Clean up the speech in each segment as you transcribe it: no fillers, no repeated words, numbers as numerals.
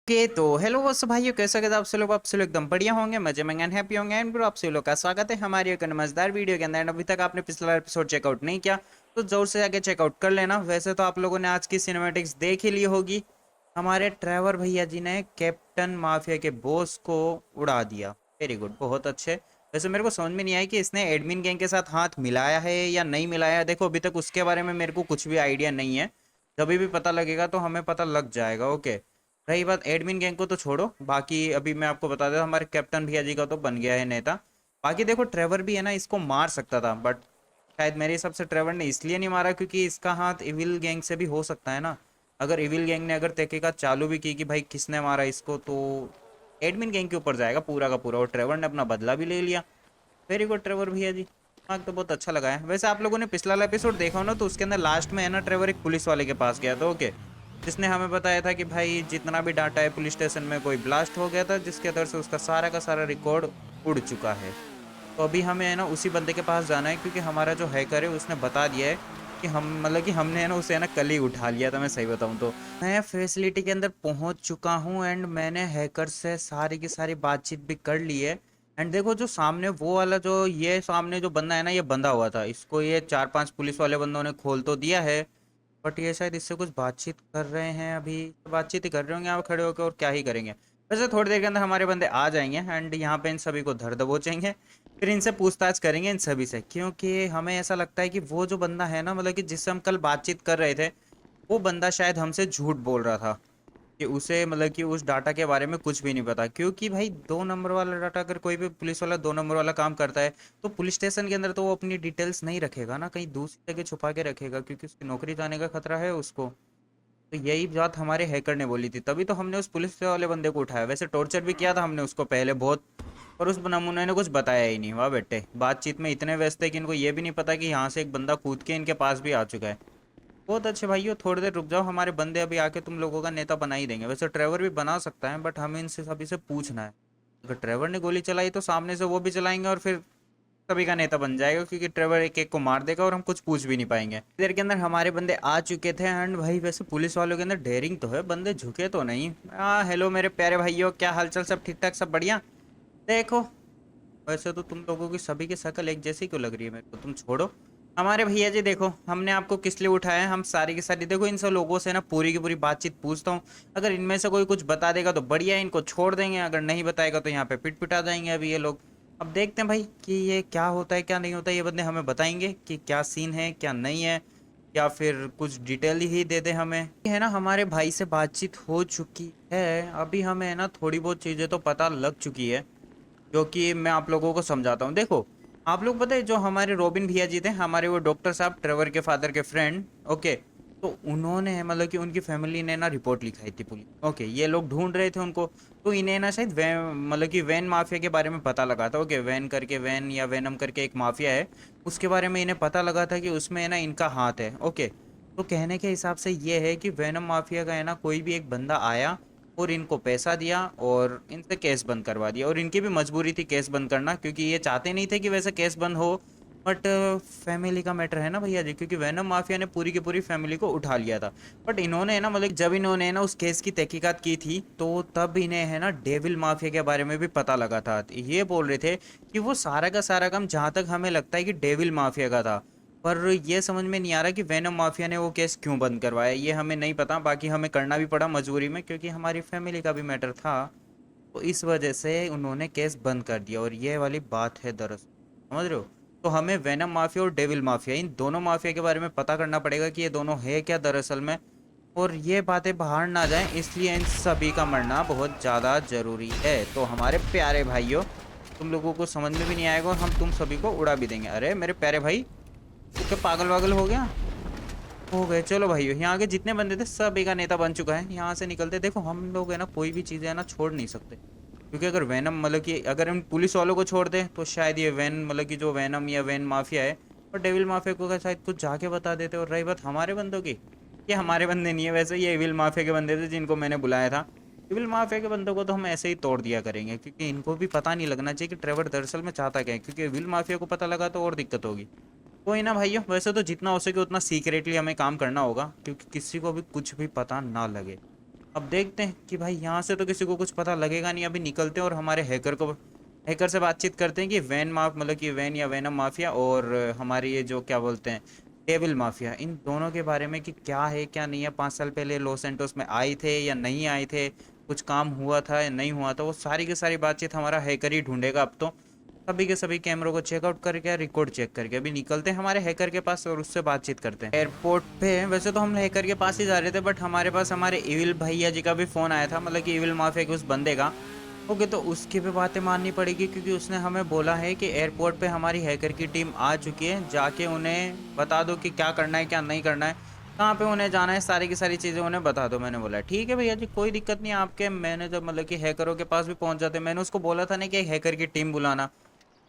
तो हेलो बस भाइयों, कैसे आप सब लोग एकदम बढ़िया होंगे, मजे में एंड हैप्पी होंगे। एंड ब्रो, आप सभी लोग का स्वागत है हमारी एक मजेदार वीडियो के अंदर। एंड अभी तक आपने पिछला एपिसोड चेकआउट नहीं किया तो जोर से जाके चेकआउट कर लेना। वैसे तो आप लोगों ने आज की सिनेमैटिक्स देख ही ली होगी। हमारे ट्रेवर भैया जी ने कैप्टन माफिया के बॉस को उड़ा दिया। वेरी गुड, बहुत अच्छे। वैसे मेरे को समझ में नहीं आया कि इसने एडमिन गैंग के साथ हाथ मिलाया है या नहीं मिलाया। देखो, अभी तक उसके बारे में मेरे को कुछ भी आइडिया नहीं है। जब भी पता लगेगा तो हमें पता लग जाएगा। ओके, रही बात एडमिन गैंग को तो छोड़ो, बाकी अभी मैं आपको बता देता हूँ, हमारे कैप्टन भैया जी का तो बन गया है नेता। बाकी देखो, ट्रेवर भी है ना, इसको मार सकता था, बट शायद मेरे हिसाब से ट्रेवर ने इसलिए नहीं मारा क्योंकि इसका हाथ इविल गैंग से भी हो सकता है ना। अगर इविल गैंग ने अगर तहकीकात चालू भी की कि भाई किसने मारा इसको, तो एडमिन गैंग के ऊपर जाएगा पूरा का पूरा, और ट्रेवर ने अपना बदला भी ले लिया। वेरी गुड ट्रेवर भैया जी, दिमाग तो बहुत अच्छा लगा है। वैसे आप लोगों ने पिछला एपिसोड देखा हो ना, तो उसके अंदर लास्ट में है ना, ट्रेवर एक पुलिस वाले के पास गया था। ओके, जिसने हमें बताया था कि भाई जितना भी डाटा है पुलिस स्टेशन में कोई ब्लास्ट हो गया था, जिसके अंदर से उसका सारा का सारा रिकॉर्ड उड़ चुका है। तो अभी हमें है ना उसी बंदे के पास जाना है, क्योंकि हमारा जो हैकर है उसने बता दिया है कि हम मतलब कि हमने है ना उसे है ना कल ही उठा लिया था। मैं सही बताऊं तो मैं फैसिलिटी के अंदर पहुंच चुका हूं, एंड मैंने हैकर से सारी की सारी बातचीत भी कर ली है। एंड देखो, जो सामने वो वाला जो ये सामने जो बंदा है ना, ये बंधा हुआ था, इसको ये 4-5 पुलिस वाले बंदों ने खोल तो दिया है। बट ये शायद इससे कुछ बातचीत कर रहे हैं। अभी तो बातचीत ही कर रहे होंगे यहाँ खड़े होकर, और क्या ही करेंगे। वैसे थोड़ी देर के अंदर हमारे बंदे आ जाएंगे, एंड यहाँ पे इन सभी को धर दबोचेंगे। फिर इनसे पूछताछ करेंगे इन सभी से, क्योंकि हमें ऐसा लगता है कि वो जो बंदा है ना, मतलब कि जिससे हम कल बातचीत कर रहे थे, वो बंदा शायद हमसे झूठ बोल रहा था कि उसे मतलब कि उस डाटा के बारे में कुछ भी नहीं पता। क्योंकि भाई 2 नंबर वाला डाटा, अगर कोई भी पुलिस वाला 2 नंबर वाला काम करता है, तो पुलिस स्टेशन के अंदर तो वो अपनी डिटेल्स नहीं रखेगा ना, कहीं दूसरी जगह छुपा के रखेगा, क्योंकि उसकी नौकरी जाने का खतरा है उसको। तो यही बात हमारे हैकर ने बोली थी, तभी तो हमने उस पुलिस वाले बंदे को उठाया। वैसे टॉर्चर भी किया था हमने उसको पहले बहुत, पर उस नमूने ने कुछ बताया ही नहीं। वाह बेटे, बातचीत में इतने व्यस्त है कि इनको ये भी नहीं पता कि यहाँ से एक बंदा कूद के इनके पास भी आ चुका है। बहुत अच्छे भाइयों, थोड़ी देर रुक जाओ, हमारे बंदे अभी आके तुम लोगों का नेता बना ही देंगे। वैसे ट्रेवर भी बना सकता है, बट हमें इनसे सभी से पूछना है। अगर ट्रेवर ने गोली चलाई तो सामने से वो भी चलाएंगे, और फिर सभी का नेता बन जाएगा, क्योंकि ट्रेवर एक एक को मार देगा और हम कुछ पूछ भी नहीं पाएंगे। देर के अंदर हमारे बंदे आ चुके थे। एंड भाई वैसे पुलिस वालों के अंदर डेयरिंग तो है, बंदे झुके तो नहीं। हेलो मेरे प्यारे भाइयों, क्या हालचाल, सब ठीक ठाक, सब बढ़िया। देखो, वैसे तो तुम लोगों की सभी की शक्ल एक जैसी क्यों लग रही है मेरे को, तुम छोड़ो। हमारे भैया जी देखो, हमने आपको किस लिए उठाया है, हम सारी की सारी देखो इन सब लोगों से ना पूरी की पूरी बातचीत पूछता हूँ। अगर इनमें से कोई कुछ बता देगा तो बढ़िया है, इनको छोड़ देंगे। अगर नहीं बताएगा तो यहाँ पे पिट पिटा जाएंगे अभी ये लोग। अब देखते हैं भाई कि ये क्या होता है क्या नहीं होता है। ये बंदे हमें बताएंगे कि क्या सीन है क्या नहीं है, या फिर कुछ डिटेल ही दे दे हमें। है ना, हमारे भाई से बातचीत हो चुकी है। अभी हमें है ना थोड़ी बहुत चीज़ें तो पता लग चुकी है, जो कि मैं आप लोगों को समझाता हूँ। देखो, आप लोग पता है जो हमारे रॉबिन भैया जी थे, हमारे वो डॉक्टर साहब, ट्रेवर के फादर के फ्रेंड। ओके, तो उन्होंने मतलब कि उनकी फैमिली ने ना रिपोर्ट लिखाई थी पुलिस। ओके, ये लोग ढूंढ रहे थे उनको, तो इन्हें ना शायद वैन मतलब कि वैन माफिया के बारे में पता लगा था। ओके, वैन करके, वैन या वैनम करके एक माफिया है, उसके बारे में इन्हें पता लगा था कि उसमें है ना इनका हाथ है। ओके, तो कहने के हिसाब से ये है कि वैनम माफिया का है ना कोई भी एक बंदा आया और इनको पैसा दिया और इनसे केस बंद करवा दिया। और इनकी भी मजबूरी थी केस बंद करना, क्योंकि ये चाहते नहीं थे कि वैसे केस बंद हो। बट फैमिली का मैटर है ना भैया जी, क्योंकि वैनम माफिया ने पूरी की पूरी फैमिली को उठा लिया था। बट इन्होंने ना मतलब जब इन्होंने ना उस केस की तहकीकात की थी, तो तब इन्हें है ना डेविल माफिया के बारे में भी पता लगा था। ये बोल रहे थे कि वो सारा का सारा काम, जहाँ तक हमें लगता है, कि डेविल माफिया का था। पर ये समझ में नहीं आ रहा कि वेनम माफिया ने वो केस क्यों बंद करवाया, ये हमें नहीं पता। बाकी हमें करना भी पड़ा मजबूरी में, क्योंकि हमारी फैमिली का भी मैटर था। तो इस वजह से उन्होंने केस बंद कर दिया, और ये वाली बात है दरअसल, समझ रहे हो। तो हमें वेनम माफिया और डेविल माफिया, इन दोनों माफिया के बारे में पता करना पड़ेगा कि ये दोनों है क्या दरअसल में, और ये बातें बाहर ना जाएं, इसलिए इन सभी का मरना बहुत ज़्यादा ज़रूरी है। तो हमारे प्यारे भाइयों, तुम लोगों को समझ में भी नहीं आएगा और हम तुम सभी को उड़ा भी देंगे। अरे मेरे प्यारे भाई, तू क्या पागल वागल हो गया? हो गए। चलो भाइयों, यहाँ के जितने बंदे थे सब एक नेता बन चुका है। यहाँ से निकलते। देखो, हम लोग है ना कोई भी चीज़ें है ना छोड़ नहीं सकते, क्योंकि अगर वैनम मतलब कि अगर हम पुलिस वालों को छोड़ दें तो शायद ये वैन मतलब कि जो वैनम या वैन माफिया है, और डेविल माफिया को अगर शायद कुछ जाके बता देते। और रही बात हमारे बंदों की, ये हमारे बंदे नहीं है वैसे, ये एविल माफिया के बंदे थे जिनको मैंने बुलाया था। एविल माफिया के बंदों को तो हम ऐसे ही तोड़ दिया करेंगे, क्योंकि इनको भी पता नहीं लगना चाहिए कि ट्रेवर दरअसल में चाहता क्या है, क्योंकि एविल माफिया को पता लगा तो और दिक्कत होगी। कोई ना भाइयों, वैसे तो जितना हो सके उतना सीक्रेटली हमें काम करना होगा, क्योंकि किसी को भी कुछ भी पता ना लगे। अब देखते हैं कि भाई यहाँ से तो किसी को कुछ पता लगेगा नहीं, अभी निकलते हैं और हमारे हैकर से बातचीत करते हैं कि मतलब कि वैन या वैनम माफिया और हमारी ये जो क्या बोलते हैं डेविल माफिया, इन दोनों के बारे में कि क्या है क्या नहीं है, 5 साल पहले लॉस एंटोस में आए थे या नहीं आए थे, कुछ काम हुआ था या नहीं हुआ था, वो सारी की सारी बातचीत हमारा हैकर ही ढूंढेगा अब तो। सभी के सभी कैमरों को चेकआउट करके रिकॉर्ड चेक करके अभी निकलते हैं हमारे हैकर के पास और उससे बातचीत करते हैं। एयरपोर्ट पे वैसे तो हम हैकर के पास ही जा रहे थे, बट हमारे पास हमारे इविल भैया जी का भी फ़ोन आया था, मतलब कि इविल माफिया के उस बंदे का। ओके, तो उसकी भी बातें माननी पड़ेगी क्योंकि उसने हमें बोला है कि एयरपोर्ट पे हमारी हैकर की टीम आ चुकी है, जाके उन्हें बता दो कि क्या करना है क्या नहीं करना है, कहाँ पे उन्हें जाना है, सारी की सारी चीज़ें उन्हें बता दो। मैंने बोला ठीक है भैया जी, कोई दिक्कत नहीं, आपके मैंने जब मतलब कि हैकरों के पास भी पहुंच जाते, मैंने उसको बोला था ना कि एक हैकर की टीम बुलाना।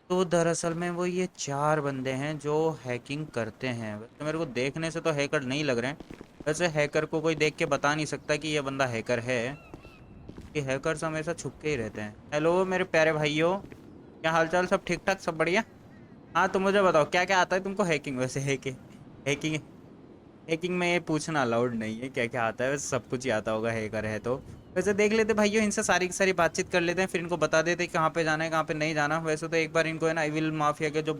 तो दरअसल में वो ये 4 बंदे हैं जो हैकिंग करते हैं। वैसे मेरे को देखने से तो हैकर नहीं लग रहे हैं, वैसे हैकर को कोई देख के बता नहीं सकता कि ये बंदा हैकर है, कि हैकर्स हमेशा छुप के ही रहते हैं। हेलो मेरे प्यारे भाइयों, क्या हालचाल, सब ठीक ठाक, सब बढ़िया। हाँ तो मुझे बताओ क्या क्या आता है तुमको हैकिंग, वैसे हैकिंग हैकिंग में ये पूछना अलाउड नहीं है क्या क्या आता है, वैसे सब कुछ ही आता होगा हैकर है तो। वैसे देख लेते भाइयों, इनसे सारी की सारी बातचीत कर लेते हैं, फिर इनको बता देते कहाँ पे जाना है कहाँ पे नहीं जाना। वैसे तो एक बार इनको है ना इविल माफिया के जो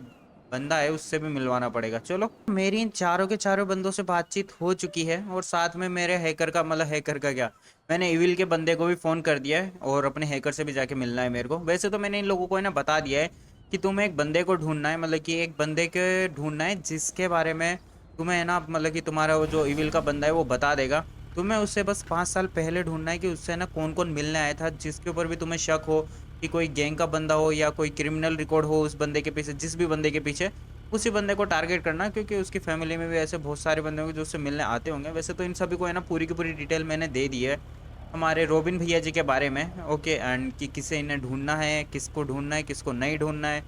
बंदा है उससे भी मिलवाना पड़ेगा। चलो, मेरी इन चारों के चारों बंदों से बातचीत हो चुकी है और साथ में मेरे हैकर का मतलब हैकर का क्या, मैंने इविल के बंदे को भी फ़ोन कर दिया है और अपने हैकर से भी जाके मिलना है मेरे को। वैसे तो मैंने इन लोगों को है ना बता दिया है कि तुम्हें एक बंदे को ढूंढना है, मतलब कि एक बंदे के ढूंढना है जिसके बारे में तुम्हें है ना मतलब कि तुम्हारा वो जो इविल का बंदा है वो बता देगा। तुम्हें उससे बस 5 साल पहले ढूंढना है कि उससे ना कौन कौन मिलने आया था, जिसके ऊपर भी तुम्हें शक हो कि कोई गैंग का बंदा हो या कोई क्रिमिनल रिकॉर्ड हो उस बंदे के पीछे, जिस भी बंदे के पीछे, उसी बंदे को टारगेट करना, क्योंकि उसकी फैमिली में भी ऐसे बहुत सारे बंदे होंगे जो उससे मिलने आते होंगे। वैसे तो इन सभी को है ना पूरी की पूरी डिटेल मैंने दे दी है हमारे रॉबिन भैया जी के बारे में। ओके, एंड कि किसे इन्हें ढूंढना है, किसको ढूंढना है, किसको नहीं ढूंढना है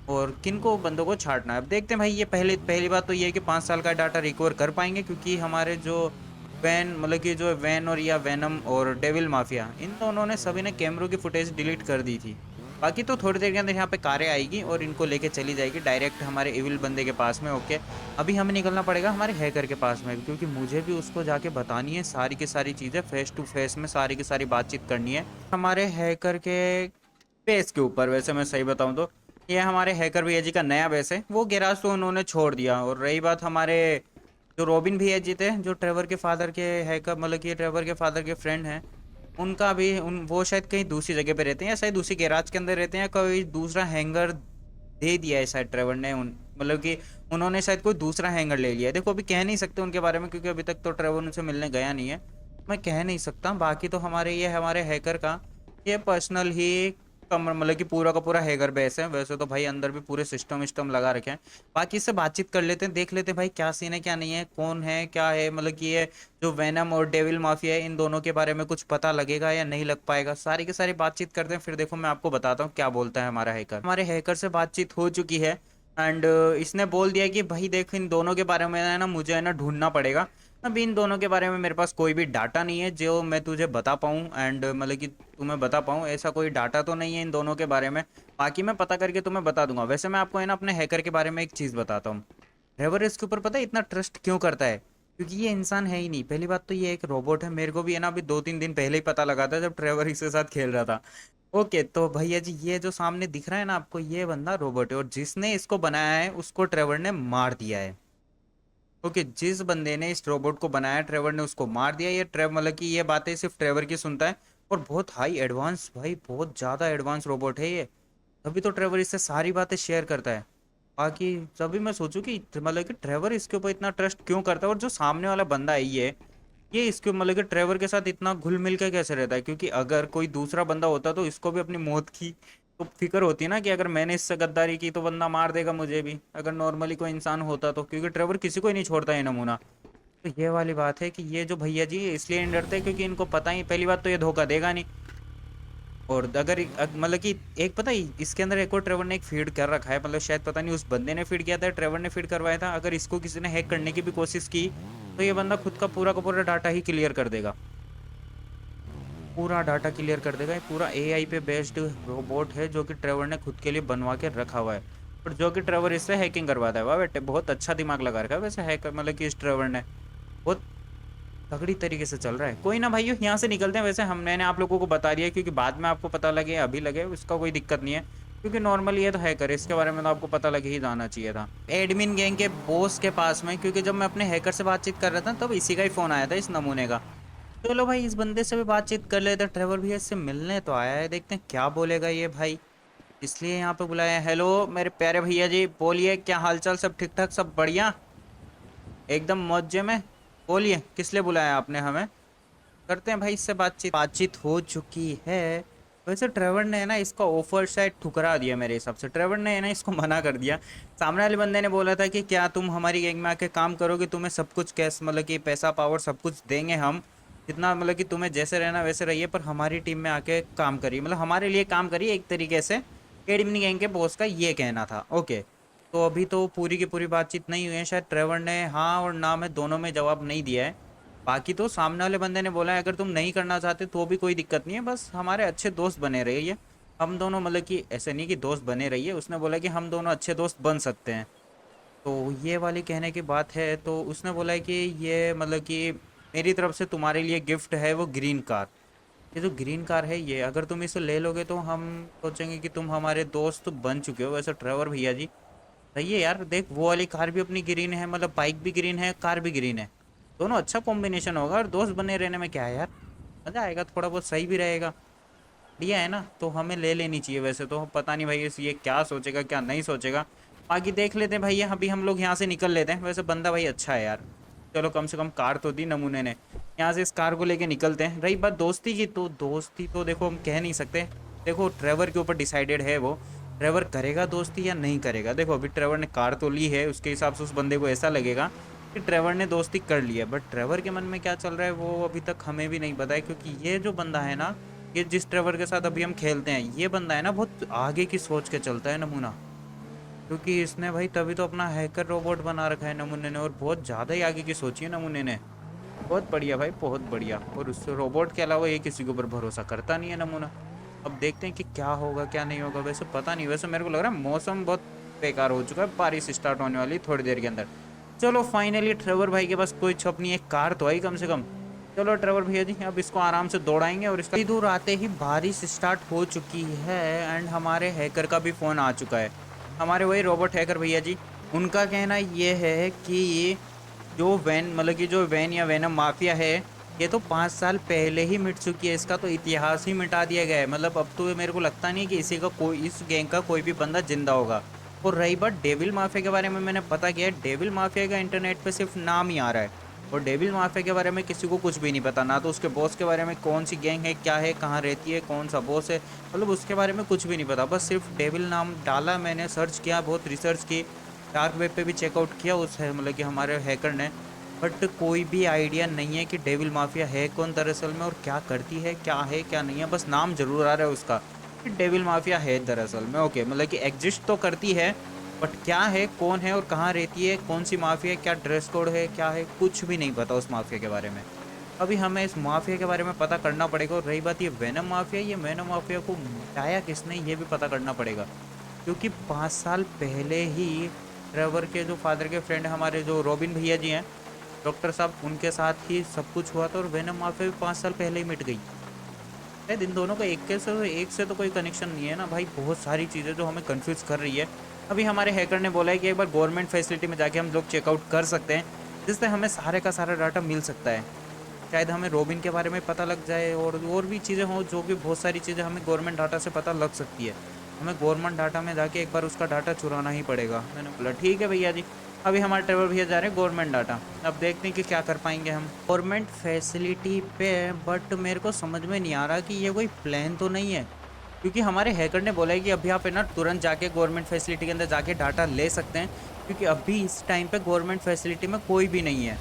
और किन को बंदों को छांटना है। अब देखते हैं भाई, ये पहली बात तो ये है कि 5 साल का डाटा रिकवर कर पाएंगे, क्योंकि हमारे जो वैन मतलब कि जो वैन और या वैनम और डेविल माफिया, इन दोनों ने सभी ने कैमरों की फुटेज डिलीट कर दी थी। बाकी तो थोड़ी देर के अंदर यहाँ पे कारें आएगी और इनको लेके चली जाएगी डायरेक्ट हमारे इविल बंदे के पास में। ओके, अभी हमें निकलना पड़ेगा हमारे हैकर के पास में, क्योंकि मुझे भी उसको जाके बतानी है सारी की सारी चीज़ें, फेस टू फेस में सारी की सारी बातचीत करनी है हमारे हैकर के बेस के ऊपर। वैसे मैं सही बताऊं तो ये हमारे हैकर भैया जी का नया बेस है, वो गैराज तो उन्होंने छोड़ दिया। और रही बात हमारे जो रॉबिन भैया जी थे, जो ट्रेवर के फादर के हैकर मतलब कि ट्रेवर के फादर के फ्रेंड हैं, उनका भी वो शायद कहीं दूसरी जगह पे रहते हैं या शायद दूसरी गैराज के अंदर रहते हैं, कोई दूसरा हैंगर दे दिया है शायद ट्रेवर ने उन मतलब कि उन्होंने शायद कोई दूसरा हैंगर ले लिया है। देखो अभी कह नहीं सकते उनके बारे में, क्योंकि अभी तक तो ट्रेवर उनसे मिलने गया नहीं है, मैं कह नहीं सकता। बाकी तो हमारे हैकर का ये पर्सनल ही कमर मतलब कि पूरा का पूरा हैकर बेस है। वैसे तो भाई अंदर भी पूरे सिस्टम विस्टम लगा रखे हैं। बाकी इससे बातचीत कर लेते हैं, देख लेते हैं भाई क्या सीन है क्या नहीं है, कौन है क्या है, मतलब कि ये जो वैनम और डेविल माफिया है इन दोनों के बारे में कुछ पता लगेगा या नहीं लग पाएगा। सारी की सारी बातचीत करते हैं, फिर देखो मैं आपको बताता हूँ क्या बोलता है हमारा हैकर। हमारे हैकर से बातचीत हो चुकी है एंड इसने बोल दिया कि भाई देख, इन दोनों के बारे में है ना मुझे है ना ढूंढना पड़ेगा। अभी इन दोनों के बारे में मेरे पास कोई भी डाटा नहीं है जो मैं तुझे बता पाऊँ एंड मतलब कि तुम्हें बता पाऊँ, ऐसा कोई डाटा तो नहीं है इन दोनों के बारे में। बाकी मैं पता करके तुम्हें बता दूंगा। वैसे मैं आपको है ना अपने हैकर के बारे में एक चीज़ बताता हूँ। ट्रेवर इसके ऊपर पता है इतना ट्रस्ट क्यों करता है, क्योंकि ये इंसान है ही नहीं। पहली बात तो ये एक रोबोट है, मेरे को भी है ना अभी 2-3 दिन पहले ही पता लगा था जब ट्रेवर इसके साथ खेल रहा था। ओके, तो भैया जी ये जो सामने दिख रहा है ना आपको, ये बंदा रोबोट है और जिसने इसको बनाया है उसको ट्रेवर ने मार दिया है। ओके, जिस बंदे ने इस रोबोट को बनाया ट्रेवर ने उसको मार दिया। ये ट्रेवर मतलब कि ये बातें सिर्फ ट्रेवर की सुनता है और बहुत हाई एडवांस, भाई बहुत ज़्यादा एडवांस रोबोट है ये, तभी तो ट्रेवर इससे सारी बातें शेयर करता है। बाकी तभी मैं सोचूं कि मतलब कि ट्रेवर इसके ऊपर इतना ट्रस्ट क्यों करता है, और जो सामने वाला बंदा है ये इसके मतलब कि ट्रेवर के साथ इतना घुल मिल के कैसे रहता है, क्योंकि अगर कोई दूसरा बंदा होता तो इसको भी अपनी मौत की तो फिक्र होती है ना, कि अगर मैंने इससे गद्दारी की तो बंदा मार देगा मुझे भी, अगर नॉर्मली कोई इंसान होता तो, क्योंकि ट्रेवर किसी को ही नहीं छोड़ता है नमूना। तो ये वाली बात है कि ये जो भैया जी इसलिए नहीं डरते क्योंकि इनको पता ही पहली बात तो ये धोखा देगा नहीं। और अगर मतलब कि एक पता ही इसके अंदर एक और ट्रेवर ने एक फीड कर रखा है, मतलब शायद पता नहीं उस बंदे ने फीड किया था ट्रेवर ने फीड करवाया था। अगर इसको किसी ने हैक करने की भी कोशिश की तो ये बंदा खुद का पूरा डाटा ही क्लियर कर देगा, पूरा डाटा क्लियर कर देगा। ये पूरा एआई पे बेस्ड रोबोट है जो कि ट्रेवर ने खुद के लिए बनवा के रखा हुआ है और जो कि ट्रेवर इससे हैकिंग करवाता है। वाह बेटे, बहुत अच्छा दिमाग लगा रखा है वैसे हैकर मतलब कि इस ट्रेवर ने बहुत तगड़ी तरीके से चल रहा है। कोई ना भाइयों, यहाँ से निकलते हैं। वैसे हम मैंने आप लोगों को बता दिया, क्योंकि बाद में आपको पता लगे अभी लगे उसका कोई दिक्कत नहीं है, क्योंकि नॉर्मली ये तो हैकर है, इसके बारे में तो आपको पता लगे ही जाना चाहिए था। एडमिन गैंग के बॉस के पास में, क्योंकि जब मैं अपने हैकर से बातचीत कर रहा था तब इसी का ही फ़ोन आया था, इस नमूने का। चलो भाई इस बंदे से भी बातचीत कर लेते हैं। ट्रेवर भैया इससे मिलने तो आया है, देखते हैं क्या बोलेगा ये भाई, इसलिए यहाँ पे बुलाया है। हेलो मेरे प्यारे भैया जी, बोलिए क्या हालचाल, सब ठीक ठाक, सब बढ़िया, एकदम मौजे में। बोलिए किस लिए बुलाया आपने हमें, करते हैं भाई इससे बातचीत। बातचीत हो चुकी है। वैसे ट्रेवर ने है ना इसका ऑफर शायद ठुकरा दिया मेरे हिसाब से, ट्रेवर ने है ना इसको मना कर दिया। सामने वाले बंदे ने बोला था कि क्या तुम हमारी गैंग में आके काम करोगे, तुम्हें सब कुछ कैश मतलब कि पैसा पावर सब कुछ देंगे हम, जितना मतलब कि तुम्हें जैसे रहना वैसे रहिए, पर हमारी टीम में आके काम करिए, मतलब हमारे लिए काम करिए एक तरीके से। एडमिन गैंग के बॉस का ये कहना था। ओके, तो अभी तो पूरी की पूरी बातचीत नहीं हुई है, शायद ट्रेवर ने हाँ और ना में दोनों में जवाब नहीं दिया है। बाकी तो सामने वाले बंदे ने बोला है अगर तुम नहीं करना चाहते तो भी कोई दिक्कत नहीं है, बस हमारे अच्छे दोस्त बने रहिए। हम दोनों मतलब कि ऐसे नहीं कि दोस्त बने रहिए, उसने बोला कि हम दोनों अच्छे दोस्त बन सकते हैं। तो ये वाली कहने की बात है। तो उसने बोला है कि ये मतलब कि मेरी तरफ से तुम्हारे लिए गिफ्ट है वो ग्रीन कार। ये जो ग्रीन कार है ये अगर तुम इसे ले लोगे तो हम सोचेंगे कि तुम हमारे दोस्त बन चुके हो। वैसे ट्रेवर भैया जी सही है यार, देख वो वाली कार भी अपनी ग्रीन है, मतलब बाइक भी ग्रीन है, कार भी ग्रीन है, दोनों अच्छा कॉम्बिनेशन होगा। और दोस्त बने रहने में क्या है यार, मज़ा आएगा, थोड़ा बहुत सही भी रहेगा, बढ़िया है ना। तो हमें ले लेनी चाहिए। वैसे तो पता नहीं भाई ये क्या सोचेगा क्या नहीं सोचेगा, बाकी देख लेते हैं भाई। अभी हम लोग यहाँ से निकल लेते हैं। वैसे बंदा भाई अच्छा है यार, चलो कम से कम कार तो दी नमूने ने। यहाँ से इस कार को लेके निकलते हैं। रही बात दोस्ती की, तो दोस्ती तो देखो हम कह नहीं सकते, देखो ट्रेवर के ऊपर डिसाइडेड है वो, ट्रेवर करेगा दोस्ती या नहीं करेगा। देखो अभी ट्रेवर ने कार तो ली है, उसके हिसाब से उस बंदे को ऐसा लगेगा कि ट्रेवर ने दोस्ती कर ली है, बट ट्रेवर के मन में क्या चल रहा है वो अभी तक हमें भी नहीं पता है। क्योंकि ये जो बंदा है ना, ये जिस ट्रेवर के साथ अभी हम खेलते हैं, ये बंदा है ना बहुत आगे की सोच के चलता है नमूना। क्योंकि इसने भाई तभी तो अपना हैकर रोबोट बना रखा है नमूने ने, और बहुत ज़्यादा ही आगे की सोची है नमूने ने। बहुत बढ़िया भाई, बहुत बढ़िया। और उस रोबोट के अलावा ये किसी के ऊपर भरोसा करता नहीं है नमूना। अब देखते हैं कि क्या होगा क्या नहीं होगा। वैसे पता नहीं, वैसे मेरे को लग रहा है मौसम बहुत बेकार हो चुका है, बारिश स्टार्ट होने वाली थोड़ी देर के अंदर। चलो फाइनली ट्रेवर भाई के पास कोई छप नहीं है, कार तो आई कम से कम। चलो ट्रेवर भैया जी अब इसको आराम से दौड़ाएंगे। और इसका दूर आते ही बारिश स्टार्ट हो चुकी है, एंड हमारे हैकर का भी फ़ोन आ चुका है, हमारे वही रोबोट हैकर भैया जी। उनका कहना ये है कि जो वैन मतलब कि जो वैन या वैनम माफिया है, ये तो 5 साल पहले ही मिट चुकी है, इसका तो इतिहास ही मिटा दिया गया है। मतलब अब तो मेरे को लगता नहीं है कि इसी का कोई इस गैंग का कोई भी बंदा जिंदा होगा। और रही बात डेविल माफिया के बारे में, मैंने पता किया है डेविल माफिया का इंटरनेट पे सिर्फ नाम ही आ रहा है, और डेविल माफिया के बारे में किसी को कुछ भी नहीं पता, ना तो उसके बॉस के बारे में, कौन सी गैंग है, क्या है, कहाँ रहती है, कौन सा बॉस है, मतलब उसके बारे में कुछ भी नहीं पता। बस सिर्फ डेविल नाम डाला, मैंने सर्च किया, बहुत रिसर्च की, डार्क वेब पे भी चेकआउट किया उस है मतलब कि हमारे हैकर ने, बट कोई भी आइडिया नहीं है कि डेविल माफिया है कौन दरअसल में, और क्या करती है क्या नहीं है। बस नाम जरूर आ रहा है उसका कि डेविल माफिया है दरअसल में। ओके, मतलब कि एग्जिस्ट तो करती है, बट क्या है, कौन है और कहाँ रहती है, कौन सी माफिया, क्या ड्रेस कोड है, क्या है, कुछ भी नहीं पता उस माफिया के बारे में। अभी हमें इस माफिया के बारे में पता करना पड़ेगा। और रही बात ये वेनम माफिया, ये वेनम माफिया को मिटाया किसने ये भी पता करना पड़ेगा, क्योंकि 5 साल पहले ही ट्रेवर के जो फादर के फ्रेंड हमारे जो रॉबिन भैया जी हैं, डॉक्टर साहब, उनके साथ ही सब कुछ हुआ था, और वेनम माफिया भी 5 साल पहले ही मिट गई। शायद इन दोनों का एक से तो कोई कनेक्शन नहीं है ना भाई, बहुत सारी चीज़ें जो हमें कंफ्यूज कर रही है। अभी हमारे हैकर ने बोला है कि एक बार गवर्नमेंट फैसिलिटी में जाके हम लोग चेकआउट कर सकते हैं, जिससे हमें सारे का सारा डाटा मिल सकता है। शायद हमें रॉबिन के बारे में पता लग जाए, और भी चीज़ें हों, जो भी बहुत सारी चीज़ें हमें गवर्नमेंट डाटा से पता लग सकती है। हमें गवर्नमेंट डाटा में जाके एक बार उसका डाटा चुराना ही पड़ेगा। मैंने बोला ठीक है भैया जी। अभी हमारे ट्रेवल भैया जा रहे हैं गवर्नमेंट डाटा, अब देखते हैं कि क्या कर पाएंगे हम गवर्नमेंट फैसिलिटी पे। बट मेरे को समझ में नहीं आ रहा कि ये कोई प्लान तो नहीं है, क्योंकि हमारे हैकर ने बोला है कि अभी आप है ना तुरंत जाके गवर्नमेंट फैसिलिटी के अंदर जाके डाटा ले सकते हैं, क्योंकि अभी इस टाइम पे गवर्नमेंट फैसिलिटी में कोई भी नहीं है।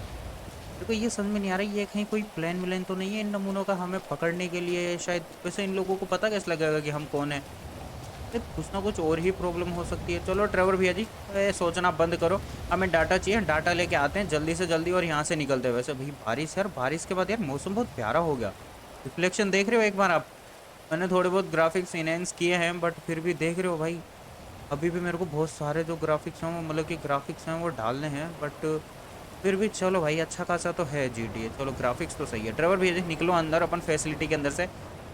देखो ये समझ में नहीं आ रहा ये कहीं कोई प्लान व्लान तो नहीं है इन नमूनों का हमें पकड़ने के लिए। शायद वैसे इन लोगों को पता कैसे लगेगा कि हम कौन है, कुछ ना कुछ और ही प्रॉब्लम हो सकती है। चलो ट्रेवर भैया जी सोचना बंद करो, हमें डाटा चाहिए, डाटा लेके आते हैं जल्दी से जल्दी और यहाँ से निकलते हैं। वैसे भाई बारिश, यार बारिश के बाद यार मौसम बहुत प्यारा हो गया। रिफ्लेक्शन देख रहे हो एक बार आप, मैंने थोड़े बहुत ग्राफिक्स इनहेंस किए हैं, बट फिर भी देख रहे हो भाई, अभी भी मेरे को बहुत सारे जो ग्राफिक्स हैं वो मतलब कि ग्राफिक्स हैं वो डालने हैं, बट फिर भी चलो भाई अच्छा खासा तो है GTA, चलो ग्राफिक्स तो सही है। ड्राइवर भैया जी निकलो अंदर, अपन फैसिलिटी के अंदर से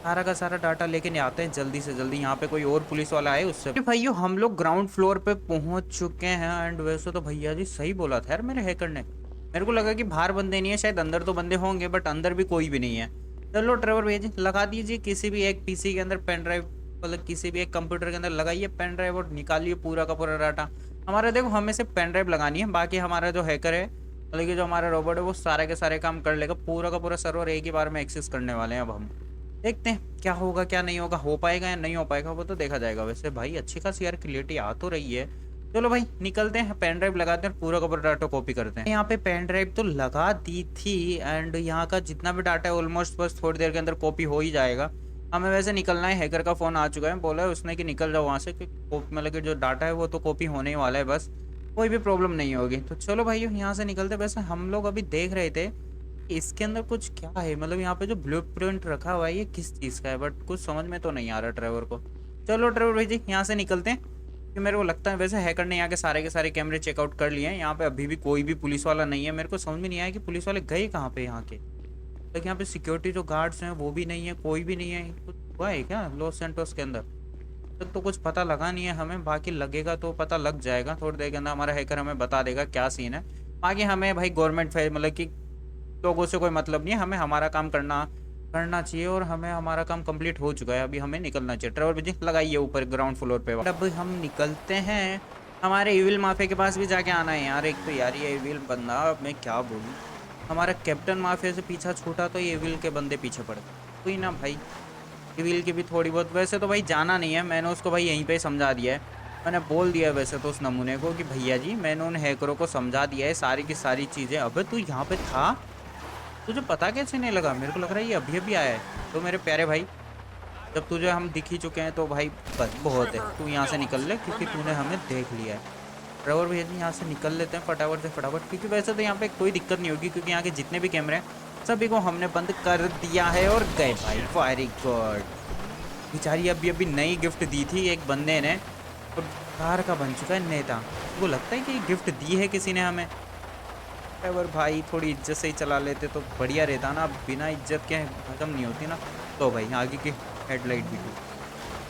सारा का सारा डाटा लेके आते हैं जल्दी से जल्दी, यहाँ पे कोई और पुलिस वाला आए उससे। भाइयों हम लोग ग्राउंड फ्लोर पे पहुंच चुके हैं। एंड वैसे तो भैया जी सही बोला था यार मेरे हैकर ने, मेरे को लगा कि बाहर बंदे नहीं है, शायद अंदर तो बंदे होंगे बट अंदर भी कोई भी नहीं है। चलो ड्राइवर भैया जी लगा दीजिए किसी भी एक पीसी के अंदर पेन ड्राइव, मतलब किसी भी एक कंप्यूटर के अंदर लगाइए पेन ड्राइव और निकालिए पूरा का पूरा डाटा। हमारा देखो हमें सिर्फ पेन ड्राइव लगानी है, बाकी हमारा जो हैकर है मतलब कि जो हमारा रोबोट है वो सारे के सारे काम कर लेगा, पूरा का पूरा सर्वर एक ही बार में एक्सेस करने वाले हैं। अब हम देखते हैं क्या होगा क्या नहीं होगा, हो पाएगा या नहीं हो पाएगा वो तो देखा जाएगा। वैसे भाई अच्छी खासी यार क्लियरिटी आ तो रही है। चलो भाई निकलते हैं, पेन ड्राइव लगाते हैं, पूरा का पूरा डाटा कॉपी करते हैं। यहाँ पे पेन ड्राइव तो लगा दी थी एंड यहाँ का जितना भी डाटा है ऑलमोस्ट बस थोड़ी देर के अंदर कॉपी हो ही जाएगा। हमें वैसे निकलना है, हैकर का फ़ोन आ चुका है, बोला है उसने कि निकल जाओ वहाँ से, कि मतलब कि जो डाटा है वो तो कॉपी होने ही वाला है, बस कोई भी प्रॉब्लम नहीं होगी। तो चलो भाई यहाँ से निकलते। वैसे हम लोग अभी देख रहे थे कि इसके अंदर कुछ क्या है, मतलब यहाँ पे जो ब्लूप्रिंट रखा हुआ है ये किस चीज़ का है, बट कुछ समझ में तो नहीं आ रहा ड्राइवर को। चलो ड्राइवर भाई जी यहाँ से निकलते हैं, कि मेरे को लगता है वैसे हैकर ने यहाँ के सारे कैमरे चेकआउट कर लिए हैं। यहाँ पे अभी भी कोई भी पुलिस वाला नहीं है, मेरे को समझ में नहीं आया कि पुलिस वाले गए कहाँ पे यहाँ के। लेकिन यहाँ पे सिक्योरिटी जो गार्ड्स हैं वो भी नहीं है, कोई भी नहीं है। कुछ हुआ है क्या लॉस सैंटोस के अंदर? तक तो कुछ पता लगा नहीं है हमें, बाकी लगेगा तो पता लग जाएगा थोड़ी देर के अंदर, हमारा हैकर हमें बता देगा क्या सीन है। बाकी हमें भाई गवर्नमेंट मतलब कि लोगों से कोई मतलब नहीं है, हमें हमारा काम करना करना चाहिए और हमें हमारा काम कंप्लीट हो चुका है, अभी हमें निकलना चाहिए। ट्रैवल जी लगाइए ऊपर ग्राउंड फ्लोर पे। अब हम निकलते हैं, हमारे इविल माफिया के पास भी जाके आना है यार। एक तो यार ये इविल बंदा, मैं क्या बोलूँ, हमारा कैप्टन माफिया से पीछा छूटा तो ये इविल के बंदे पीछे पड़ गए। कोई ना भाई, इविल की भी थोड़ी बहुत, वैसे तो भाई जाना नहीं है, मैंने उसको भाई यहीं पे समझा दिया है। मैंने बोल दिया है वैसे तो उस नमूने को कि भैया जी मैंने उन हैकरों को समझा दिया है सारी की सारी चीज़ें। अबे तू यहाँ पे था, तुझे पता कैसे नहीं लगा? मेरे को लग रहा है ये अभी अभी आया है। तो मेरे प्यारे भाई जब तुझे हम दिख ही चुके हैं तो भाई बस बहुत है, तू यहाँ से निकल ले क्योंकि तूने हमें देख लिया है। ड्राइवर भैया जी यहाँ से निकल लेते हैं फटाफट से फटाफट, क्योंकि वैसे तो यहाँ पे कोई दिक्कत नहीं होगी क्योंकि यहाँ के जितने भी कैमरे हैं सभी को हमने बंद कर दिया है। और गए भाई, वेरी गुड। बेचारी अभी अभी नई गिफ्ट दी थी एक बंदे ने और कार का बन चुका है नेता। वो लगता है कि गिफ्ट दी है किसी ने हमें। ड्राइवर भाई थोड़ी इज्जत से ही चला लेते तो बढ़िया रहता ना, बिना इज्जत के खत्म नहीं होती ना। तो भाई आगे की हेडलाइट भी थी,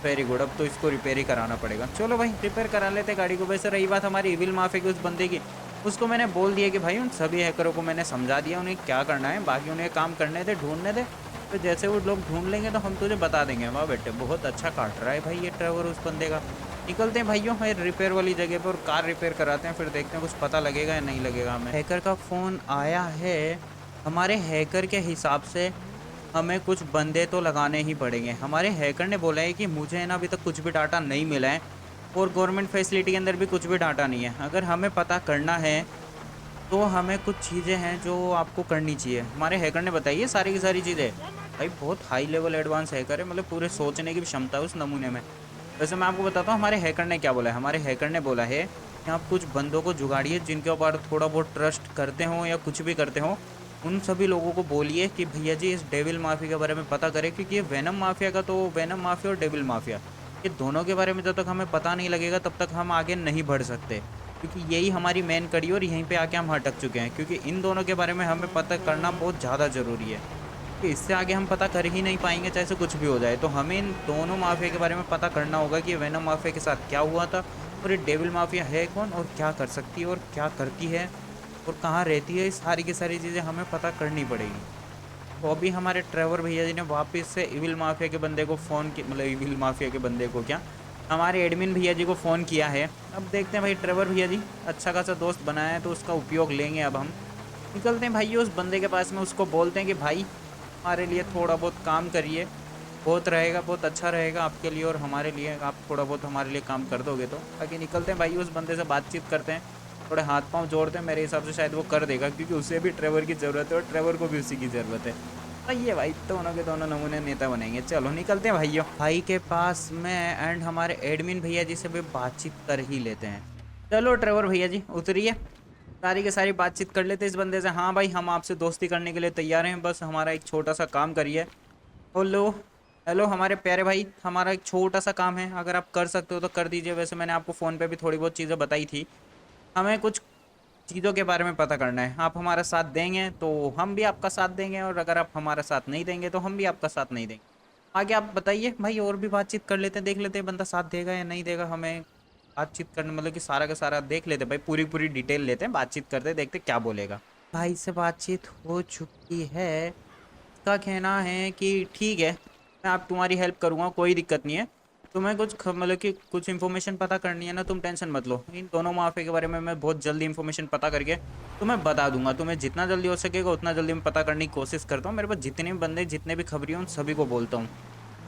वेरी गुड। अब तो इसको रिपेयर ही कराना पड़ेगा। चलो भाई रिपेयर करा लेते गाड़ी को। वैसे रही बात हमारी इविल माफिया की उस बंदे की, उसको मैंने बोल दिया कि भाई उन सभी हैकरों को मैंने समझा दिया उन्हें क्या करना है, बाकी उन्हें काम करने दे, ढूंढने दे। तो जैसे वो लोग ढूंढ लेंगे तो हम तुझे बता देंगे। वाह बेटे बहुत अच्छा काट रहा है भाई ये ड्राइवर उस बंदे का। निकलते हैं भाइयों भाई रिपेयर वाली जगह पर और कार रिपेयर कराते हैं, फिर देखते हैं कुछ पता लगेगा या नहीं लगेगा हमें। हैकर का फ़ोन आया है, हमारे हैकर के हिसाब से हमें कुछ बंदे तो लगाने ही पड़ेंगे। हमारे हैकर ने बोला है कि मुझे ना अभी तक कुछ भी डाटा नहीं मिला है और गवर्नमेंट फैसिलिटी के अंदर भी कुछ भी डाटा नहीं है। अगर हमें पता करना है तो हमें कुछ चीज़ें हैं जो आपको करनी चाहिए। हमारे हैकर ने बताई है सारी की सारी चीज़ें। भाई बहुत हाई लेवल एडवांस हैकर है, मतलब पूरे सोचने की भी क्षमता है उस नमूने में। वैसे मैं आपको बताता हूँ हमारे हैकर ने क्या बोला है। हमारे हैकर ने बोला है कि आप कुछ बंदों को जुगाड़िए जिनके ऊपर थोड़ा बहुत ट्रस्ट करते हो या कुछ भी करते हो। उन सभी लोगों को बोलिए कि भैया जी इस डेविल माफिया के बारे में पता करें, क्योंकि ये वेनम माफिया का, तो वेनम माफिया और डेविल माफिया ये दोनों के बारे में जब तक हमें पता नहीं लगेगा तब तक हम आगे नहीं बढ़ सकते, क्योंकि यही हमारी मेन कड़ी और यहीं पे आके हम अटक चुके हैं। क्योंकि इन दोनों के बारे में हमें पता करना बहुत ज़्यादा ज़रूरी है, कि इससे आगे हम पता कर ही नहीं पाएंगे चाहे से कुछ भी हो जाए। तो हमें इन दोनों माफिया के बारे में पता करना होगा कि वेनम माफिया के साथ क्या हुआ था और ये डेविल माफिया है कौन और क्या कर सकती है और क्या करती है और कहाँ रहती है। इस सारी की सारी चीज़ें हमें पता करनी पड़ेगी। तो अभी हमारे ड्राइवर भैया जी ने वापस से इविल माफिया के बंदे को फ़ोन किया, मतलब इविल माफिया के बंदे को क्या, हमारे एडमिन भैया जी को फ़ोन किया है। अब देखते हैं भाई, ड्राइवर भैया जी अच्छा खासा दोस्त बनाया है तो उसका उपयोग लेंगे। अब हम निकलते हैं भाई उस बंदे के पास में, उसको बोलते हैं कि भाई हमारे लिए थोड़ा बहुत काम करिए, बहुत रहेगा, बहुत अच्छा रहेगा आपके लिए और हमारे लिए, आप थोड़ा बहुत हमारे लिए काम कर दोगे तो। बाकी निकलते हैं भाई उस बंदे से बातचीत करते हैं, थोड़े हाथ पांव जोड़ते हैं। मेरे हिसाब से शायद वो कर देगा क्योंकि उसे भी ड्राइवर की ज़रूरत है और ड्राइवर को भी उसी की ज़रूरत है। सही है भाई, दोनों के दोनों नमूने नेता बनेंगे। चलो निकलते हैं भाइयों भाई के पास में एंड हमारे एडमिन भैया जी से भी बातचीत कर ही लेते हैं। चलो ड्राइवर भैया जी उतरिए, सारी के सारी बातचीत कर लेते हैं इस बंदे से। हाँ भाई हम आपसे दोस्ती करने के लिए तैयार हैं, बस हमारा एक छोटा सा काम करिए। हेलो हेलो हमारे प्यारे भाई, हमारा एक छोटा सा काम है, अगर आप कर सकते हो तो कर दीजिए। वैसे मैंने आपको फ़ोन पे भी थोड़ी बहुत चीज़ें बताई थी, हमें कुछ चीज़ों के बारे में पता करना है। आप हमारा साथ देंगे तो हम भी आपका साथ देंगे, और अगर आप हमारा साथ नहीं देंगे तो हम भी आपका साथ नहीं देंगे। आगे आप बताइए भाई, और भी बातचीत कर लेते हैं, देख लेते हैं बंदा साथ देगा या नहीं देगा हमें। बातचीत करने मतलब कि सारा का सारा देख लेते हैं भाई, पूरी पूरी डिटेल लेते हैं, बातचीत करते हैं, देखते हैं क्या बोलेगा। भाई से बातचीत हो चुकी है। उसका कहना है कि ठीक है, मैं आप तुम्हारी हेल्प करूँगा, कोई दिक्कत नहीं है। तुम्हें कुछ मतलब कि कुछ इन्फॉर्मेशन पता करनी है ना, तुम टेंशन मत लो। इन दोनों माफिया के बारे में मैं बहुत जल्दी इन्फॉर्मेशन पता करके तुम्हें बता दूंगा। तुम्हें जितना जल्दी हो सकेगा उतना जल्दी मैं पता करने की कोशिश करता हूँ। मेरे पास जितने भी बंदे, जितने भी खबरी उन सभी को बोलता हूँ।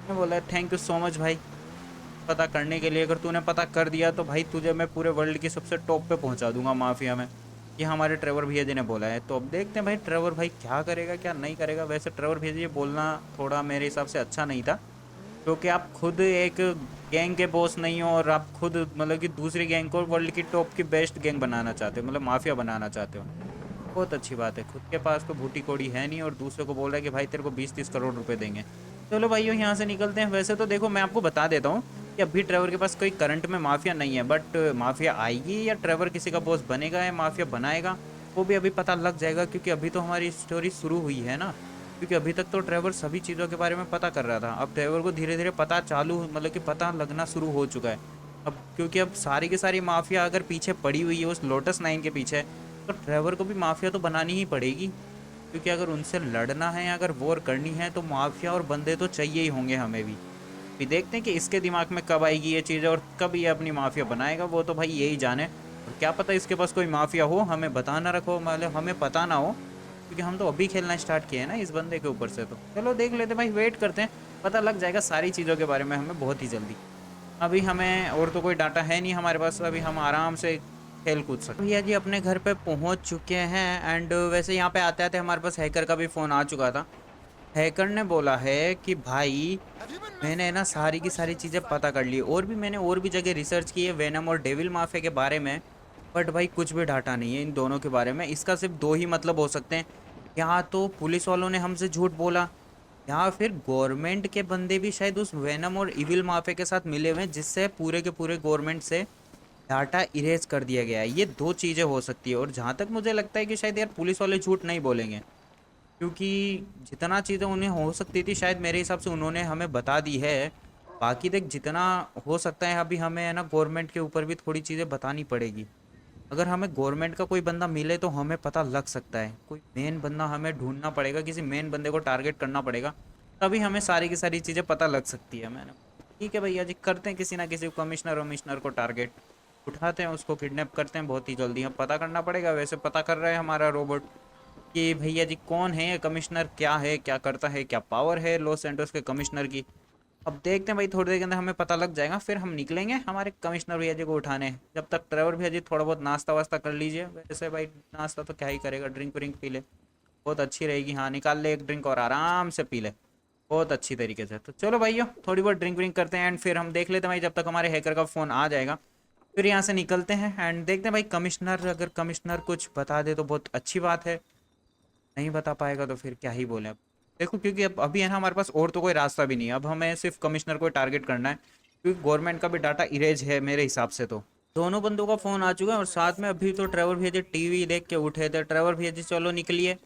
मैं बोला थैंक यू सो मच भाई पता करने के लिए। अगर तूने पता कर दिया तो भाई तुझे मैं पूरे वर्ल्ड की सबसे टॉप पे पहुंचा दूंगा माफिया में। ये हमारे ट्रेवर भैया जी ने बोला है। तो अब देखते हैं भाई ट्रेवर भाई क्या करेगा क्या नहीं करेगा। वैसे ट्रेवर भैया जी बोलना थोड़ा मेरे हिसाब से अच्छा नहीं था, क्योंकि आप खुद एक गैंग के बॉस नहीं हो, और आप खुद मतलब कि दूसरी गैंग को वर्ल्ड की टॉप की बेस्ट गैंग बनाना चाहते हो, मतलब माफिया बनाना चाहते हो। बहुत अच्छी बात है। खुद के पास तो बूटी कोड़ी है नहीं, और दूसरे को बोल रहा है कि भाई तेरे को 20-30 करोड़ रुपए देंगे। चलो भाइयों यहाँ से निकलते हैं। वैसे तो देखो मैं आपको बता देता हूँ कि अभी ट्रेवर के पास कोई करंट में माफिया नहीं है, बट माफिया आएगी या ट्रेवर किसी का बॉस बनेगा या माफिया बनाएगा वो भी अभी पता लग जाएगा, क्योंकि अभी तो हमारी स्टोरी शुरू हुई है ना। क्योंकि अभी तक तो ट्रेवर सभी चीज़ों के बारे में पता कर रहा था, अब ट्रेवर को धीरे धीरे पता चालू मतलब कि पता लगना शुरू हो चुका है। अब क्योंकि अब सारी की सारी माफिया अगर पीछे पड़ी हुई है उस लोटस 9 के पीछे, तो ट्रेवर को भी माफिया तो बनानी ही पड़ेगी। क्योंकि अगर उनसे लड़ना है, अगर वॉर करनी है, तो माफिया और बंदे तो चाहिए ही होंगे हमें भी। भी देखते हैं कि इसके दिमाग में कब आएगी ये चीज़ और कब ये अपनी माफिया बनाएगा, वो तो भाई यही जाने। और क्या पता इसके पास कोई माफिया हो, हमें बता ना रखो, मतलब हमें पता ना हो, क्योंकि हम तो अभी खेलना स्टार्ट किए हैं ना इस बंदे के ऊपर से। तो चलो देख लेते भाई, वेट करते हैं, पता लग जाएगा सारी चीज़ों के बारे में हमें बहुत ही जल्दी। अभी हमें और तो कोई डाटा है नहीं हमारे पास, अभी हम आराम से खेल कूद सकते। भैया जी अपने घर पे पहुंच चुके हैं। एंड वैसे यहाँ पे आते आते हमारे पास हैकर का भी फ़ोन आ चुका था। हैकर ने बोला है कि भाई मैंने ना सारी की सारी चीज़ें पता कर ली, और भी मैंने और भी जगह रिसर्च की है वेनम और डेविल माफिया के बारे में, बट भाई कुछ भी डाटा नहीं है इन दोनों के बारे में। इसका सिर्फ दो ही मतलब हो सकते हैं, या तो पुलिस वालों ने हमसे झूठ बोला, या फिर गवर्नमेंट के बंदे भी शायद उस वेनम और इविल माफिया के साथ मिले हुए हैं, जिससे पूरे के पूरे गवर्नमेंट से डाटा इरेज कर दिया गया है। ये दो चीज़ें हो सकती है। और जहाँ तक मुझे लगता है कि शायद यार पुलिस वाले झूठ नहीं बोलेंगे, क्योंकि जितना चीज़ें उन्हें हो सकती थी शायद मेरे हिसाब से उन्होंने हमें बता दी है। बाकी देख जितना हो सकता है अभी हमें है ना गवर्नमेंट के ऊपर भी थोड़ी चीज़ें बतानी पड़ेगी। अगर हमें गवर्नमेंट का कोई बंदा मिले तो हमें पता लग सकता है, कोई मेन बंदा हमें ढूंढना पड़ेगा, किसी मेन बंदे को टारगेट करना पड़ेगा, तभी हमें सारी की सारी चीज़ें पता लग सकती है। मैंने ठीक है भैया जी, करते हैं किसी ना किसी कमिश्नर वमिश्नर को टारगेट, उठाते हैं उसको, किडनैप करते हैं बहुत ही जल्दी। हम पता करना पड़ेगा, वैसे पता कर रहा है हमारा रोबोट कि भैया जी कौन है ये कमिश्नर, क्या है, क्या करता है, क्या पावर है लॉस सैंटोस के कमिश्नर की। अब देखते हैं भाई, थोड़ी देर के अंदर हमें पता लग जाएगा, फिर हम निकलेंगे हमारे कमिश्नर भैया जी को उठाने। जब तक ड्राइवर भैया जी थोड़ा बहुत नाश्ता वास्ता कर लीजिए। वैसे भाई नाश्ता तो क्या ही करेगा, ड्रिंक व्रिंक पी ले, बहुत अच्छी रहेगी। हाँ निकाल ले एक ड्रिंक और आराम से पी ले बहुत अच्छी तरीके से। तो चलो भाइयों थोड़ी बहुत ड्रिंक व्रिंक करते हैं, एंड फिर हम देख लेते हैं भाई, जब तक हमारे हैकर का फ़ोन आ जाएगा फिर यहाँ से निकलते हैं। एंड देखते हैं भाई कमिश्नर, अगर कमिश्नर कुछ बता दे तो बहुत अच्छी बात है, नहीं बता पाएगा तो फिर क्या ही बोले। अब देखो क्योंकि अब अभी है ना हमारे पास और तो कोई रास्ता भी नहीं है, अब हमें सिर्फ कमिश्नर को टारगेट करना है, क्योंकि गवर्नमेंट का भी डाटा इरेज है मेरे हिसाब से। तो दोनों बंदों का फ़ोन आ चुका है, और साथ में अभी तो ट्रेवर भैया जी टीवी देख के उठे थे। ट्रेवर भैया जी चलो निकलिए।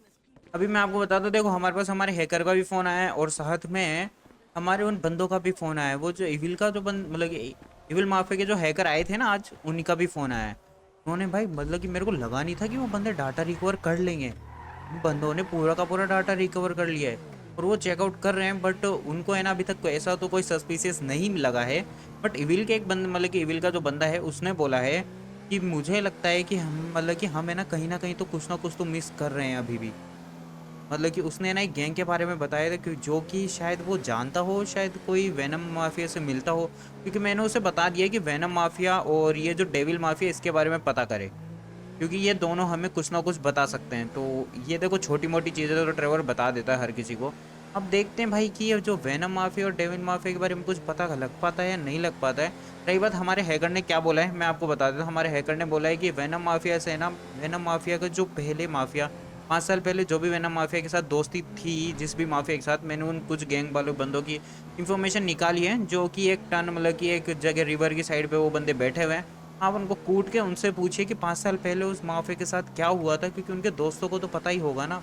अभी मैं आपको बता दूं, देखो हमारे पास हमारे हैकर का भी फ़ोन आया है, और साथ में हमारे उन बंदों का भी फ़ोन आया है। वो जो इविल का जो बंद मतलब इविल माफिया के जो हैकर आए थे ना आज, उन्हीं का भी फ़ोन आया है। उन्होंने भाई मतलब कि मेरे को लगा नहीं था कि वो बंदे डाटा रिकवर कर लेंगे। बंदों ने पूरा का पूरा डाटा रिकवर कर लिया है, और वो चेकआउट कर रहे हैं। बट उनको है ना अभी तक ऐसा तो कोई सस्पिशियस नहीं लगा है। बट इविल के एक बंद मतलब कि इविल का जो बंदा है उसने बोला है कि मुझे लगता है कि हम मतलब कि हम है ना कहीं तो कुछ ना कुछ तो मिस कर रहे हैं अभी भी। मतलब कि उसने ना एक गैंग के बारे में बताया था कि जो कि शायद वो जानता हो, शायद कोई वेनम माफिया से मिलता हो, क्योंकि मैंने उसे बता दिया कि वेनम माफिया और ये जो डेविल माफिया इसके बारे में पता करे, क्योंकि ये दोनों हमें कुछ ना कुछ बता सकते हैं। तो ये देखो छोटी मोटी चीज़ें तो ट्रेवर बता देता है हर किसी को। अब देखते हैं भाई कि ये जो वेनम माफिया और डेविल माफिया के बारे में कुछ पता लग पाता है या नहीं लग पाता है। रही बात हमारे हैकर ने क्या बोला है, मैं आपको बता देता हूँ। हमारे हैकर ने बोला है कि वेनम माफिया से ना, वेनम माफिया का जो पहले माफिया 5 साल पहले जो भी वेनम माफिया के साथ दोस्ती थी, जिस भी माफिया के साथ, मैंने उन कुछ गैंग वालों बंदों की इन्फॉर्मेशन निकाली है, जो कि एक टन मतलब कि एक जगह रिवर की साइड पे वो बंदे बैठे हुए हैं। आप उनको कूट के उनसे पूछिए कि 5 साल पहले उस माफिया के साथ क्या हुआ था, क्योंकि उनके दोस्तों को तो पता ही होगा ना।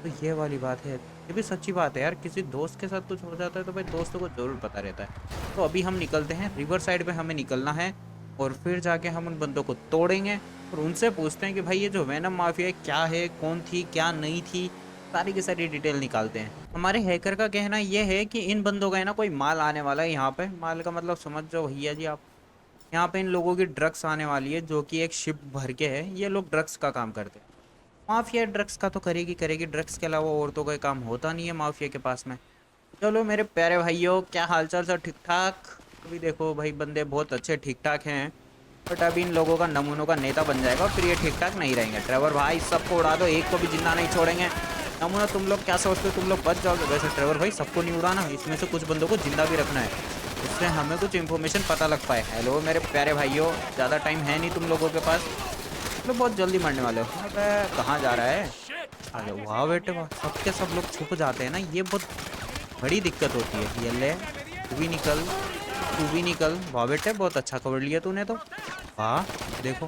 तो ये वाली बात है, ये भी सच्ची बात है यार, किसी दोस्त के साथ कुछ हो जाता है तो भाई दोस्तों को ज़रूर पता रहता है। तो अभी हम निकलते हैं रिवर साइड पे, हमें निकलना है और फिर जाके हम उन बंदों को तोड़ेंगे और उनसे पूछते हैं कि भाई ये जो वैनम माफिया है क्या है, कौन थी क्या नहीं थी, सारी की सारी डिटेल निकालते हैं। हमारे हैकर का कहना ये है कि इन बंदों का है ना कोई माल आने वाला है यहाँ पे। माल का मतलब समझ जाओ भैया जी आप, यहाँ पे इन लोगों की ड्रग्स आने वाली है जो कि एक शिप भर के है। ये लोग ड्रग्स का काम करते हैं। माफिया ड्रग्स का तो करेगी करेगी, ड्रग्स के अलावा और तो कोई काम होता नहीं है माफिया के पास में। चलो मेरे प्यारे भाइयों, क्या हालचाल सब ठीक ठाक? अभी देखो भाई बंदे बहुत अच्छे ठीक ठाक हैं, बट अभी इन लोगों का नमूनों का नेता बन जाएगा और फिर ये ठीक ठाक नहीं रहेंगे। ट्रेवर भाई सबको उड़ा दो, एक को भी जिंदा नहीं छोड़ेंगे। नमूना तुम लोग क्या सोचते हो, तुम लोग बच जाओगे? वैसे ट्रेवर भाई सबको नहीं उड़ाना, इसमें से कुछ बंदों को जिंदा भी रखना है, इससे हमें कुछ इन्फॉर्मेशन पता लग पाए। हेलो मेरे प्यारे भाइयों, ज़्यादा टाइम है नहीं तुम लोगों के पास, तुम लोग बहुत जल्दी मरने वाले हो। अबे कहाँ जा रहा है? अरे वाह बेटे वाह, सबके सब लोग छुप जाते हैं ना, ये बहुत बड़ी दिक्कत होती है। ये ले, तू भी निकल, तू भी निकल। वाह बेटे बहुत अच्छा कवर लिया तूने तो। वाह देखो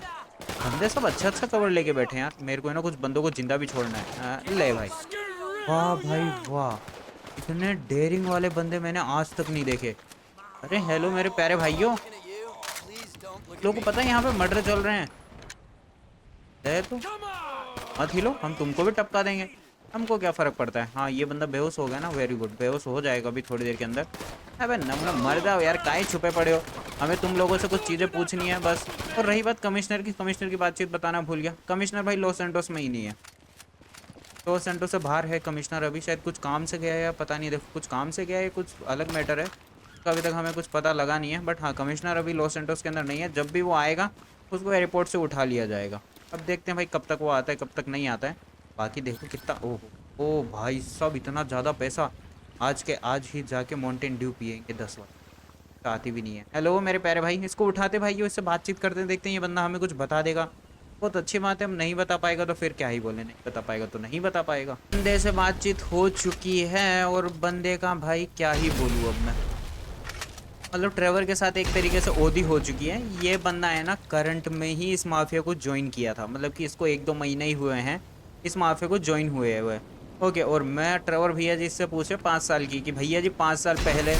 बंदे सब अच्छा अच्छा कवर लेके बैठे हैं यार। मेरे को है ना कुछ बंदों को जिंदा भी छोड़ना है। ले भाई, वाह भाई वाह, इतने डेयरिंग वाले बंदे मैंने आज तक नहीं देखे। अरे हेलो मेरे प्यारे भाइयों, लोगों को पता है यहाँ पे मर्डर चल रहे हैं। है तो मत हिलो, हम तुमको भी टपका देंगे, हमको क्या फ़र्क पड़ता है। हाँ ये बंदा बेहोश हो गया ना, वेरी गुड, बेहोश हो जाएगा अभी थोड़ी देर के अंदर। अबे नमूना मर जाओ यार, काहे छुपे पड़े हो? हमें तुम लोगों से कुछ चीज़ें पूछनी है बस। और रही बात कमिश्नर की, कमिश्नर की बातचीत बताना भूल गया। कमिश्नर भाई लॉस एंटोस में ही नहीं है, लॉस एंटोस से बाहर है कमिश्नर अभी, शायद कुछ काम से गया है या पता नहीं। देखो कुछ काम से गया है, कुछ अलग मैटर है, उसका अभी तक हमें कुछ पता लगा नहीं है। बट हाँ कमिश्नर अभी लॉस एंटोस के अंदर नहीं है, जब भी वो आएगा उसको एयरपोर्ट से उठा लिया जाएगा। अब देखते हैं भाई कब तक वो आता है कब तक नहीं आता है। बाकी देखो कितना, ओह ओ भाई सब इतना ज़्यादा पैसा, आज के आज ही जाके माउंटेन ड्यू पियेंगे 10 बार। आती भी नहीं है। हेलो मेरे प्यारे भाई, इसको उठाते भाई, इससे बातचीत करते हैं, देखते हैं ये बंदा हमें कुछ बता देगा। बहुत अच्छी बात है, हम नहीं बता पाएगा तो फिर क्या ही बोले, नहीं बता पाएगा तो नहीं बता पाएगा। बंदे से बातचीत हो चुकी है और बंदे का भाई क्या ही बोलूँ अब मैं, मतलब ट्रेवर के साथ एक तरीके से ओदी हो चुकी है। ये बंदा है ना करंट में ही इस माफिया को ज्वाइन किया था, मतलब कि इसको 1-2 महीने ही हुए हैं इस माफिया को ज्वाइन हुए हुए। ओके, और मैं ट्रेवर भैया जी से पूछे 5 साल की कि भैया जी 5 साल पहले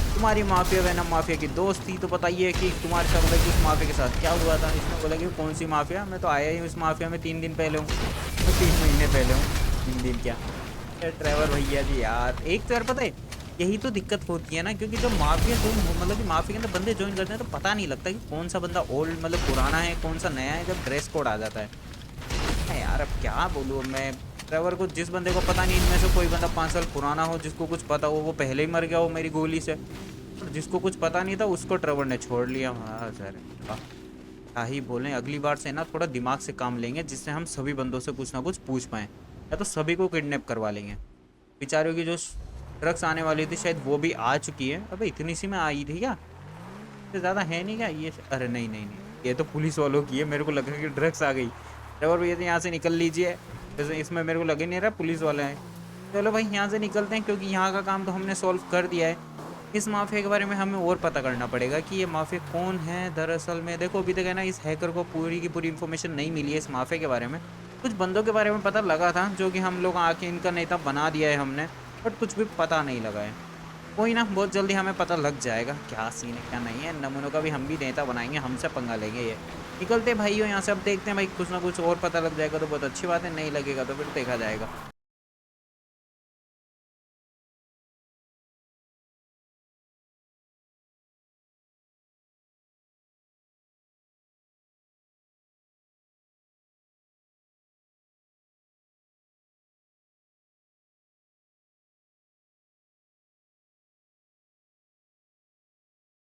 तुम्हारी माफिया वैनम माफिया की दोस्त थी, तो बताइए कि तुम्हारे साथ मतलब कि उस माफिया के साथ क्या हुआ था। इसने बोला कि कौन सी माफिया, मैं तो आया ही उस माफिया में 3 दिन पहले हूँ, तो 3 महीने पहले हूँ, 3 दिन क्या। ट्रेवर भैया जी यार, एक तो यार पता है यही तो दिक्कत होती है ना, क्योंकि जब माफिया जो मतलब कि माफिया के अंदर बंदे ज्वाइन करते हैं तो पता नहीं लगता कि कौन सा बंदा ओल्ड मतलब पुराना है कौन सा नया है, जब ड्रेस कोड आ जाता है। यार अब क्या बोलूँ मैं, ट्रेवर को जिस बंदे को पता नहीं इनमें से कोई बंदा 5 साल पुराना हो, जिसको कुछ पता हो वो पहले ही मर गया हो मेरी गोली से, और जिसको कुछ पता नहीं था उसको ट्रेवर ने छोड़ लिया। हाँ सर क्या ही बोलें, अगली बार से ना थोड़ा दिमाग से काम लेंगे, जिससे हम सभी बंदों से कुछ ना कुछ पूछ पाएँ, या तो सभी को किडनैप करवा लेंगे। बेचारियों की जो ड्रग्स आने वाली थी शायद वो भी आ चुकी है। अबे इतनी सी में आई थी क्या, इससे ज़्यादा है नहीं क्या ये? अरे नहीं नहीं नहीं, ये तो पुलिस वालों की है, मेरे को लगा कि ड्रग्स आ गई। ड्राइवर भैया तो यहाँ से निकल लीजिए, वैसे इसमें मेरे को लगे नहीं रहा पुलिस वाले हैं। चलो भाई यहाँ से निकलते हैं, क्योंकि यहाँ का काम तो हमने सॉल्व कर दिया है। इस माफिया के बारे में हमें और पता करना पड़ेगा कि ये माफिया कौन है दरअसल में। देखो अभी तक है ना इस हैकर को पूरी की पूरी इन्फॉर्मेशन नहीं मिली है इस माफिया के बारे में। कुछ बंदों के बारे में पता लगा था जो कि हम लोग आके इनका नेता बना दिया है हमने, बट कुछ भी पता नहीं लगा है। कोई ना, बहुत जल्दी हमें पता लग जाएगा क्या सीन है क्या नहीं है। नमूनों का भी हम भी नेता बनाएंगे, हमसे पंगा लेंगे ये। निकलते भाइयों यहाँ से, अब देखते हैं भाई कुछ ना कुछ और पता लग जाएगा तो बहुत अच्छी बात है, नहीं लगेगा तो फिर देखा जाएगा।